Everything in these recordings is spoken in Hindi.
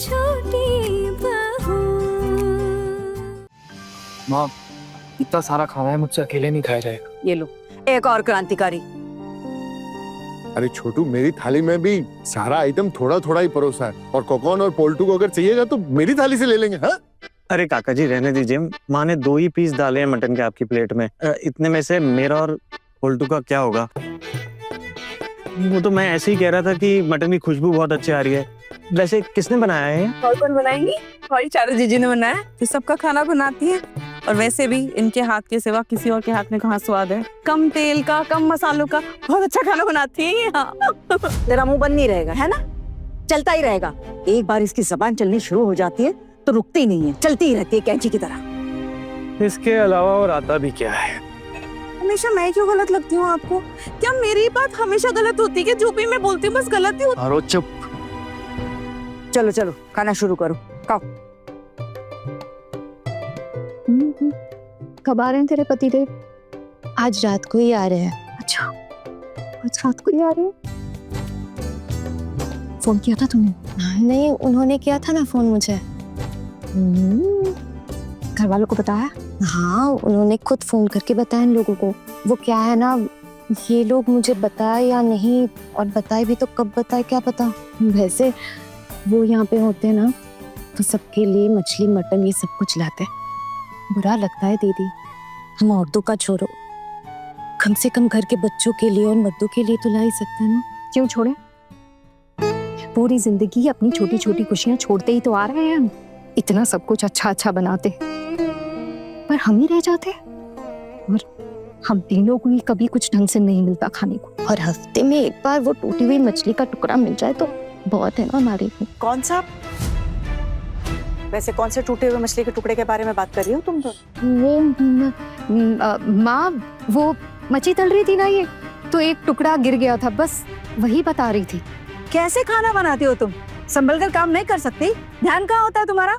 छोटी बहू। माँ, इतना सारा खाना है, मुझसे अकेले नहीं खाया जाएगा। ये लो एक और क्रांतिकारी। अरे छोटू, मेरी थाली में भी सारा आइटम थोड़ा थोड़ा ही परोसा है, और कोकोन और पोल्टू को अगर चाहिएगा तो मेरी थाली से ले लेंगे। हाँ, अरे काका जी रहने दीजिए, माँ ने 2 ही पीस डाले हैं मटन के आपकी प्लेट में। इतने में से मेरा और पोल्टू का क्या होगा? वो तो मैं ऐसे ही कह रहा था कि मटन की खुशबू बहुत अच्छी आ रही है। वैसे किसने बनाया है? और कौन बनाएंगी? हमारी चारों जीजी ने बनाया, जो सबका खाना बनाती है। और वैसे भी इनके हाथ के सिवा किसी और के हाथ में कहाँ स्वाद है। कम तेल का, कम मसालों का, बहुत अच्छा खाना बनाती है ये। हाँ। तेरा मुंह बंद नहीं रहेगा, है ना? चलता ही रहेगा। एक बार इसकी जबान चलनी शुरू हो जाती है तो रुकती नहीं है, चलती ही रहती है कैंची की तरह। इसके अलावा और आता भी क्या है? हमेशा मैं क्यों गलत लगती हूँ आपको? क्या मेरी बात हमेशा गलत होती है? जो भी मैं बोलती हूँ बस गलत ही होती है। और चुप। चलो चलो खाना शुरू करो, खाओ। कब आ रहे हैं तेरे पतिदेव? आज रात को ही आ रहे हैं। अच्छा, आज रात को ही आ रहे हैं? फोन किया था तूने? नहीं, उन्होंने किया था ना फोन मुझे। घर वालों को बताया? हाँ, उन्होंने खुद फोन करके बताया इन लोगों को। वो क्या है ना, ये लोग मुझे बताए या नहीं, और बताए भी तो कब बताए क्या पता। वैसे वो यहाँ पे होते हैं ना तो सबके लिए मछली मटन ये सब कुछ लाते हैं। बुरा लगता है दीदी, हम औरतों का छोड़ो, कम से कम घर के बच्चों के लिए और मर्दों के लिए तो ला ही सकते हैं ना। क्यों छोड़े? पूरी जिंदगी अपनी छोटी छोटी खुशियां छोड़ते ही तो आ रहे हैं हम। इतना सब कुछ अच्छा अच्छा बनाते पर हम ही रह जाते, और हम तीनों को ही कभी कुछ ढंग से नहीं मिलता खाने को। और हफ्ते में एक बार वो टूटी हुई मछली का टुकड़ा मिल जाए तो बहुत है ना हमारे लिए। कौन सा? वैसे कौन से टूटे हुए मछली के टुकड़े के बारे में बात कर रही हो तुम? तो वो माँ, वो मच्छी तल रही थी ना ये, तो एक टुकड़ा गिर गया था, बस वही बता रही थी। कैसे खाना बनाती हो तुम? संभल कर काम नहीं कर सकती? ध्यान कहाँ होता है तुम्हारा?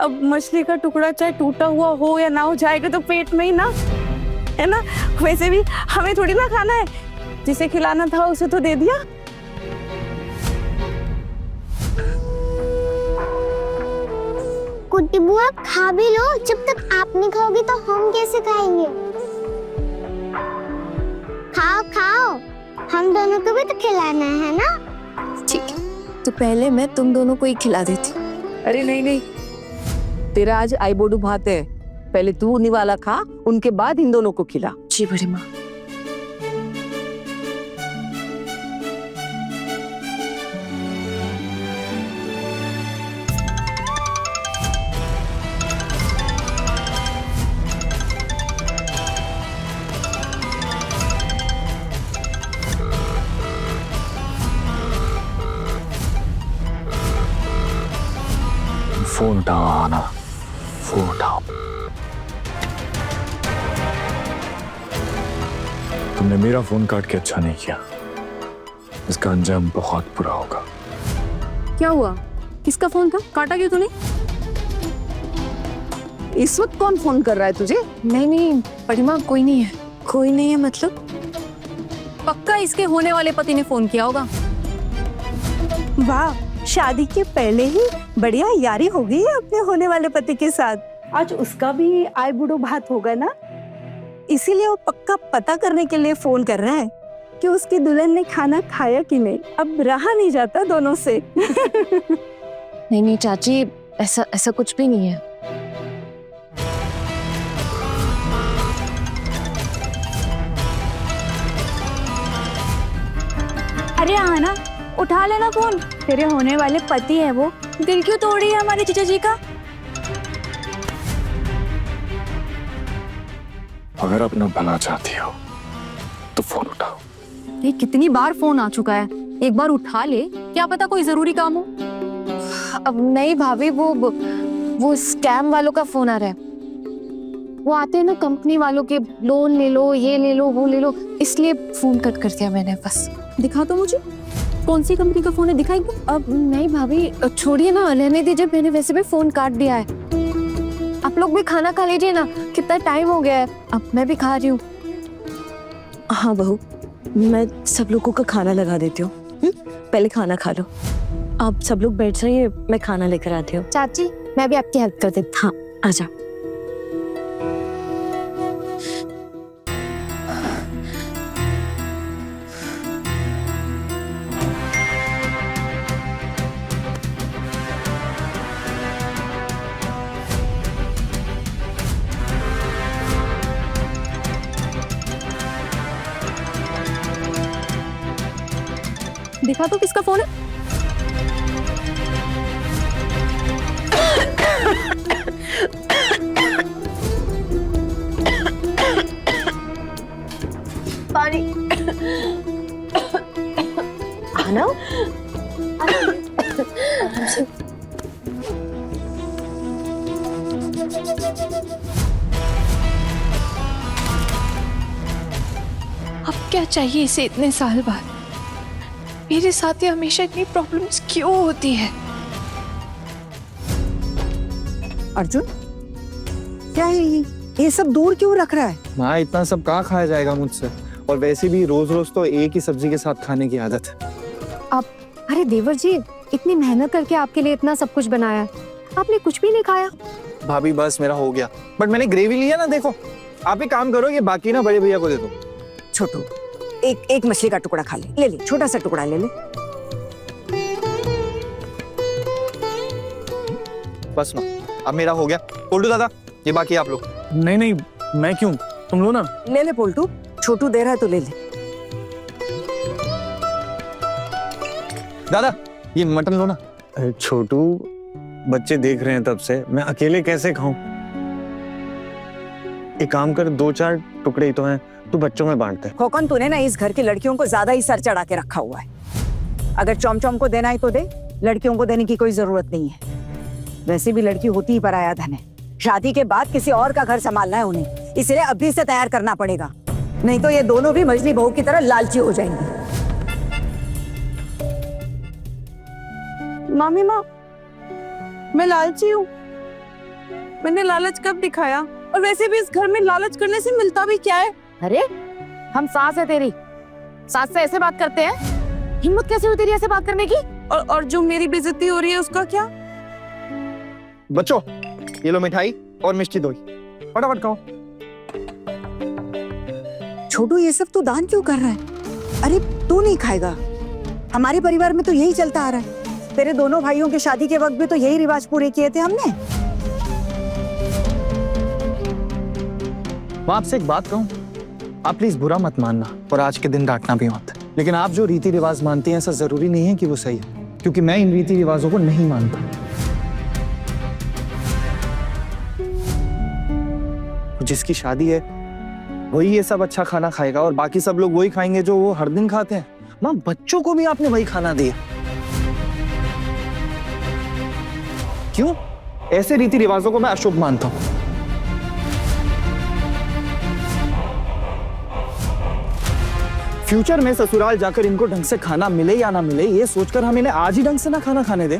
अब मछली का टुकड़ा चाहे टूटा हुआ हो या ना हो, जाएगा तो पेट में ही ना, है ना? वैसे भी हमें थोड़ी ना खाना है, जिसे खिलाना था उसे तो दे दिया। कुट्टी बुआ खा भी लो, जब तक आप नहीं खाओगी तो हम कैसे खाएंगे? खाओ खाओ, हम दोनों को भी तो खिलाना है ना। ठीक है, तो पहले मैं तुम दोनों को ही खिला देती। अरे नहीं नहीं, तेरा आज आई बोडू भात है, पहले तू निवाला खा, उनके बाद इन दोनों को खिला। जी बड़ी माँ। फोन उठाओ आना, फोन उठाओ। तुमने मेरा फोन काट के अच्छा नहीं किया, इसका अंजाम बहुत बुरा होगा। क्या हुआ? किसका फोन था? काटा क्यों तूने? इस वक्त कौन फोन कर रहा है तुझे? नहीं नहीं बड़ी माँ, कोई नहीं है। कोई नहीं है मतलब? पक्का इसके होने वाले पति ने फोन किया होगा। वाह, शादी के पहले ही बढ़िया यारी हो गई है अपने होने वाले पति के साथ। आज उसका भी आई बुढ़ो भात होगा ना, इसीलिए वो पक्का पता करने के लिए फोन कर रहा है कि उसकी दुल्हन ने खाना खाया कि नहीं। अब रहा नहीं जाता दोनों से। नहीं नहीं चाची, ऐसा ऐसा कुछ भी नहीं है। अरे आना, उठा लेना फोन, तेरे होने वाले पति है वो। दिल क्यों तोड़ी है हमारे जीजा जी का? अगर अपना भला चाहती हो तो फोन उठाओ। ये कितनी बार फोन आ चुका है, एक बार उठा ले, क्या पता कोई जरूरी काम हो। अब नहीं भाभी, वो स्कैम वालों का फोन आ रहा है। वो आते हैं ना कंपनी वालों के, लोन ले लो, ये ले लो, वो ले लो, इसलिए फोन कट कर दिया मैंने। बस दिखा तो मुझे, कौन सी कंपनी का फोन है, दिखाएगी? अब नहीं भाभी, छोड़िए ना, रहने दीजिए, मैंने वैसे भी फोन काट दिया है। आप लोग भी खाना खा लीजिए ना, कितना टाइम हो गया है। अब मैं भी खा रही हूँ। हाँ बहू, मैं सब लोगों का खाना लगा देती हूँ। पहले खाना खा लो। आप सब लोग बैठ जाइए, मैं खाना लेकर आती हूँ। चाची मैं भी आपकी हेल्प कर देती हूँ। हाँ, आजा। दिखा तो किसका फोन है? पानी। आना। अब क्या चाहिए इसे इतने साल बाद? मेरे साथ ही हमेशा इतनी प्रॉब्लम्स क्यों होती है? अर्जुन, क्या है ये सब दूर क्यों रख रहा है? माँ इतना सब कहाँ खाया जाएगा मुझसे, और वैसे भी रोज रोज तो एक ही सब्जी के साथ खाने की आदत है। अरे देवर जी, इतनी मेहनत करके आपके लिए इतना सब कुछ बनाया है, आपने कुछ भी नहीं खाया। भाभी बस मेरा हो गया, बट मैंने ग्रेवी लिया ना, देखो आप एक काम करो, ये बाकी ना बड़े भैया को दे दो। छोटू, एक मछली का टुकड़ा खा ले, ले छोटा सा टुकड़ा ले ले। बस माँ अब मेरा हो गया। पोल्टू दादा ये बाकी आप लोग। नहीं नहीं, मैं क्यों, तुम लो ना। ले ले पोल्टू, छोटू दे रहा है तो ले ले। दादा ये मटन लो ना। छोटू बच्चे देख रहे हैं तब से, मैं अकेले कैसे खाऊं? एक काम कर, 2-4 टुकड़े ही तो हैं, तू बच्चों में बांटते। खोकन, तूने ना इस घर की लड़कियों को ज्यादा ही सर चढ़ा के रखा हुआ है। अगर चौम चौम को देना है तो दे, लड़कियों को देने की कोई जरूरत नहीं है। वैसे भी लड़की होती ही पराया धन है, शादी के बाद किसी और का घर संभालना है उन्हें, इसलिए अभी से तैयार करना पड़ेगा, नहीं तो ये दोनों भी मजली बहू की तरह लालची हो जाएंगी। मामी माँ, मैं लालची हूँ? मैंने लालच कब दिखाया? और वैसे भी इस घर में लालच करने से मिलता भी क्या है? अरे हम सास है तेरी, सास से ऐसे बात करते हैं? हिम्मत कैसे हुई तेरी ऐसे बात करने की? और जो मेरी बेइज्जती हो रही है उसका क्या? बच्चों ये लो मिठाई और मिष्टी दो, फटाफट खाओ। छोटू, ये सब तू दान क्यों कर रहा है? अरे तू नहीं खाएगा, हमारे परिवार में तो यही चलता आ रहा है। तेरे दोनों भाइयों की शादी के वक्त भी तो यही रिवाज पूरे किए थे हमने। मैं आपसे एक बात कहूं, आप प्लीज बुरा मत मानना और आज के दिन डांटना भी मत, लेकिन आप जो रीति रिवाज मानती हैं ऐसा जरूरी नहीं है कि वो सही है, क्योंकि मैं इन रीति रिवाजों को नहीं मानता। जिसकी शादी है वही ये सब अच्छा खाना खाएगा और बाकी सब लोग वही खाएंगे जो वो हर दिन खाते हैं। माँ बच्चों को भी आपने वही खाना दिया, क्यों? ऐसे रीति रिवाजों को मैं अशुभ मानता हूं। फ्यूचर में ससुराल जाकर इनको ढंग से खाना मिले या ना मिले, ये सोचकर हम इन्हें आज ही ढंग से ना खाना खाने दें,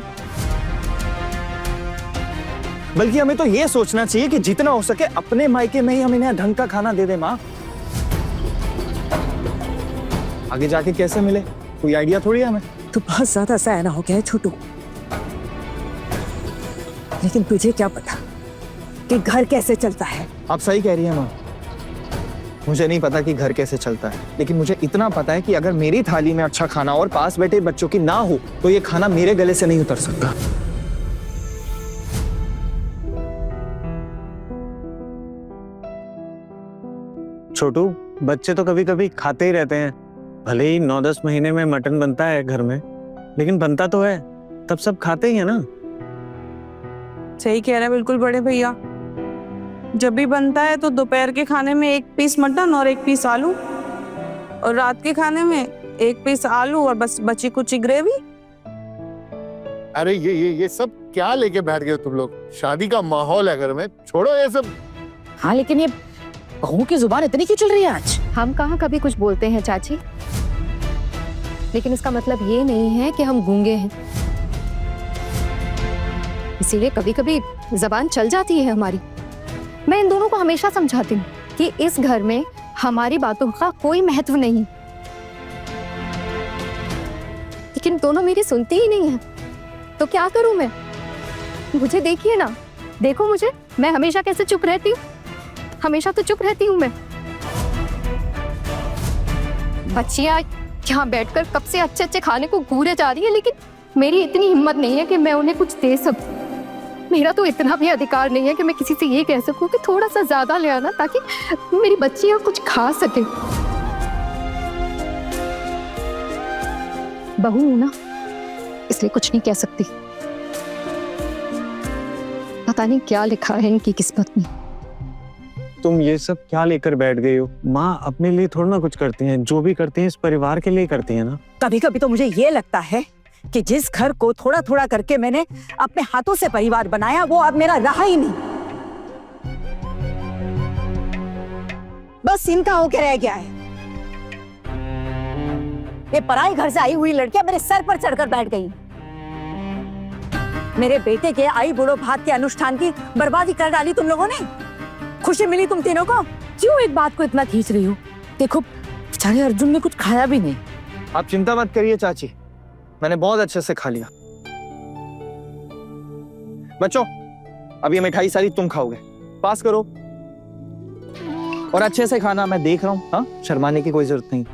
बल्कि हमें तो ये सोचना चाहिए कि जितना हो सके अपने मायके में ही हम इन्हें ढंग का खाना दे दें। माँ आगे जाके कैसे मिले कोई आइडिया थोड़ी है हमें। तू बहुत ज्यादा सयाना हो गया है छोटू, लेकिन तुझे क्या पता कि घर कैसे चलता है। आप सही कह रही हैं माँ, मुझे नहीं पता कि घर कैसे चलता है, लेकिन मुझे इतना पता है कि अगर मेरी थाली में अच्छा खाना और पास बैठे बच्चों की ना हो तो ये खाना मेरे गले से नहीं उतर सकता। छोटू बच्चे तो कभी कभी खाते ही रहते हैं, भले ही 9-10 महीने में मटन बनता है घर में, लेकिन बनता तो है, तब सब खाते ही है ना। सही कह रहे हैं बिल्कुल बड़े भैया, जब भी बनता है तो दोपहर के खाने में 1 पीस मटन और 1 पीस आलू, और रात के खाने में 1 पीस आलू और बस बची कुची ग्रेवी। अरे ये सब क्या लेके बैठ गए तुम लोग? शादी का माहौल है घर में, छोड़ो ये सब। हाँ लेकिन ये बहू की जुबान इतनी क्यों चल रही है आज? हम कहाँ कभी कुछ बोलते हैं चाची, लेकिन इसका मतलब ये नहीं है कि हम गूंगे हैं, इसीलिए कभी कभी जबान चल जाती है हमारी। मैं इन दोनों को हमेशा समझाती हूँ कि इस घर में हमारी बातों का कोई महत्व नहीं, लेकिन दोनों मेरी सुनती ही नहीं है। तो क्या करूं मैं? मुझे देखिए ना, देखो मुझे, मैं हमेशा कैसे चुप रहती हूँ, हमेशा तो चुप रहती हूँ मैं। बच्चियाँ यहाँ बैठकर कब से अच्छे अच्छे खाने को घूरे जा रही है, लेकिन मेरी इतनी हिम्मत नहीं है कि मैं उन्हें कुछ दे सकूं। मेरा तो इतना भी अधिकार नहीं है कि मैं किसी से ये कह सकूं कि थोड़ा सा ज्यादा ले आना, ताकि मेरी बच्चियाँ कुछ खा सके। बहू हूं ना, इसलिए कुछ नहीं कह सकती। पता नहीं क्या लिखा है इनकी किस्मत में। तुम ये सब क्या लेकर बैठ गई हो? माँ अपने लिए थोड़ा ना कुछ करती हैं, जो भी करती हैं इस परिवार के लिए करती हैं ना। कभी कभी तो मुझे ये लगता है कि जिस घर को थोड़ा थोड़ा करके मैंने अपने हाथों से परिवार बनाया, वो अब मेरा रहा ही नहीं, बस इनका होके रह गया है। ये पराई घर से आई हुई लड़कियां मेरे सर पर चढ़कर बैठ गई। मेरे बेटे के आई बूढ़ो भात के अनुष्ठान की बर्बादी कर डाली तुम लोगों ने। खुशी मिली तुम तीनों को? क्यों एक बात को इतना खींच रही हो? देखो बेचारे अर्जुन ने कुछ खाया भी नहीं। आप चिंता मत करिए चाची, मैंने बहुत अच्छे से खा लिया। बच्चों, अब ये मिठाई सारी तुम खाओगे, पास करो और अच्छे से खाना, मैं देख रहा हूँ। हाँ, शर्माने की कोई जरूरत नहीं।